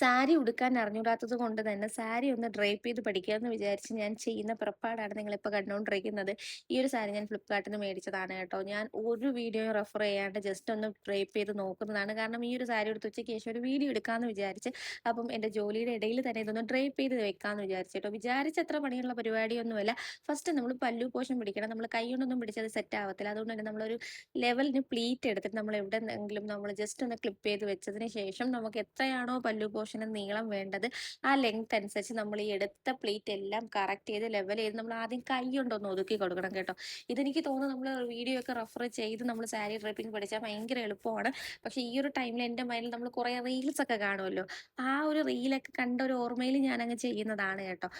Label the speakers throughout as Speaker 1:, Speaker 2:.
Speaker 1: സാരി ഉടുക്കാൻ അറിഞ്ഞൂടാത്തത് കൊണ്ട് തന്നെ സാരി ഒന്ന് ഡ്രേപ്പ് ചെയ്ത് പഠിക്കാമെന്ന് വിചാരിച്ച് ഞാൻ ചെയ്യുന്ന പുറപ്പാടാണ് നിങ്ങളിപ്പോൾ കണ്ടുകൊണ്ടിരിക്കുന്നത്. ഈ ഒരു സാരി ഞാൻ ഫ്ലിപ്കാർട്ടിൽ നിന്ന് മേടിച്ചതാണ് കേട്ടോ. ഞാൻ ഒരു വീഡിയോയും റെഫർ ചെയ്യാണ്ട് ജസ്റ്റ് ഒന്ന് ഡ്രേപ്പ് ചെയ്ത് നോക്കുന്നതാണ്. കാരണം ഈ ഒരു സാരി എടുത്ത് ഉച്ചയ്ക്ക് ശേഷം ഒരു വീഡിയോ എടുക്കാമെന്ന് വിചാരിച്ച്, അപ്പം എൻ്റെ ജോലിയുടെ ഇടയിൽ തന്നെ ഇതൊന്ന് ഡ്രേപ്പ് ചെയ്ത് വെക്കാമെന്ന് വിചാരിച്ചു കേട്ടോ. വിചാരിച്ചത്ര പണിയുള്ള പരിപാടിയൊന്നുമല്ല. ഫസ്റ്റ് നമ്മൾ പല്ലു പോർഷൻ പിടിക്കണം. നമ്മൾ കൈ കൊണ്ടൊന്നും പിടിച്ചത് സെറ്റ് ആവത്തില്ല. അതുകൊണ്ട് തന്നെ നമ്മളൊരു ലെവലിന് പ്ലീറ്റ് എടുത്തിട്ട് നമ്മൾ എവിടെന്നെങ്കിലും നമ്മൾ ജസ്റ്റ് ഒന്ന് ക്ലിപ്പ് ചെയ്ത് വെച്ചതിന് ശേഷം നമുക്ക് എത്രയാണോ പല്ലു പോർഷന് നീളം വേണ്ടത് ആ ലെങ്ത് അനുസരിച്ച് നമ്മൾ ഈ എടുത്ത പ്ലീറ്റ് എല്ലാം കറക്റ്റ് ചെയ്ത് ലെവൽ ചെയ്ത് നമ്മൾ ആദ്യം കൈ കൊണ്ടൊന്ന് ഒതുക്കി കൊടുക്കണം കേട്ടോ. ഇതെനിക്ക് തോന്നുന്നു നമ്മൾ വീഡിയോ ഒക്കെ റെഫർ ചെയ്ത് നമ്മൾ സാരി ഡ്രൈപ്പിംഗ് പഠിച്ചാൽ ഭയങ്കര എളുപ്പമാണ്. പക്ഷേ ഈ ഒരു ടൈമിൽ എൻ്റെ മൈൻഡിൽ നമ്മൾ കുറേ റീൽസ് ഒക്കെ കാണുമല്ലോ, ആ ഒരു റീലൊക്കെ കണ്ട ഒരു ഓർമ്മയിൽ ഞാനങ്ങ് ചെയ്യുന്നതാണ് കേട്ടോ.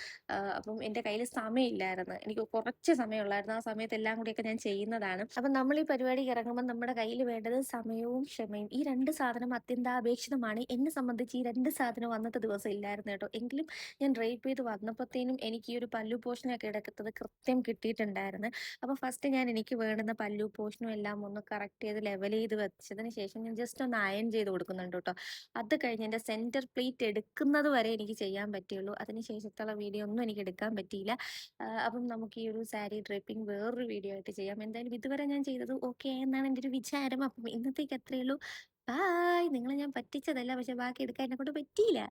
Speaker 1: അപ്പം എൻ്റെ കയ്യിൽ സമയമില്ലായിരുന്നു, എനിക്ക് കുറച്ച് സമയമുള്ളായിരുന്നു. ആ സമയത്ത് എല്ലാം കൂടിയൊക്കെ ഞാൻ ചെയ്യുന്നതാണ്. അപ്പം നമ്മൾ ഈ പരിപാടിക്ക് ഇറങ്ങുമ്പോൾ നമ്മുടെ കയ്യിൽ വേണ്ടത് സമയവും ക്ഷമയും. ഈ രണ്ട് സാധനം അത്യന്താപേക്ഷിതമാണ്. എന്നെ സംബന്ധിച്ച് ഈ രണ്ട് സാധനം അന്നത്തെ ദിവസം ഇല്ലായിരുന്നു കേട്ടോ. എങ്കിലും ഞാൻ ഡ്രൈപ്പ് ചെയ്ത് വന്നപ്പോഴത്തേനും എനിക്ക് ഈ ഒരു പല്ലു പോർഷനൊക്കെ എടുക്കുന്നത് കൃത്യം കിട്ടിയിട്ടുണ്ടായിരുന്നു. അപ്പോൾ ഫസ്റ്റ് ഞാൻ എനിക്ക് വേണ്ടുന്ന പല്ലു പോർഷനും എല്ലാം ഒന്ന് കറക്റ്റ് ചെയ്ത് ലെവൽ ചെയ്ത് വെച്ചതിന് ശേഷം ഞാൻ ജസ്റ്റ് ഒന്ന് അയൺ ചെയ്ത് കൊടുക്കുന്നുണ്ട് കേട്ടോ. അത് കഴിഞ്ഞ് എൻ്റെ സെൻറ്റർ പ്ലേറ്റ് എടുക്കുന്നത് വരെ എനിക്ക് ചെയ്യാൻ പറ്റുള്ളൂ. അതിന് ശേഷത്തുള്ള വീഡിയോ ഒന്നും എനിക്ക് എടുക്കാൻ പറ്റിയില്ല. അപ്പം നമുക്ക് ഈ ഒരു സാരി ഡ്രേപ്പിംഗ് വേറൊരു വീഡിയോ ആയിട്ട് ചെയ്യാം. എന്തായാലും ഇതുവരെ ഞാൻ ചെയ്തത് ഓക്കെ എന്നാണ് എൻ്റെ ഒരു വിചാരം. അപ്പം ഇന്നത്തേക്ക് അത്രയേ ഉള്ളൂ. ബായ്. നിങ്ങളെ ഞാൻ പറ്റിച്ചതല്ല, പക്ഷെ ബാക്കി എടുക്കാൻ എന്നെക്കൊണ്ട് പറ്റിയില്ല.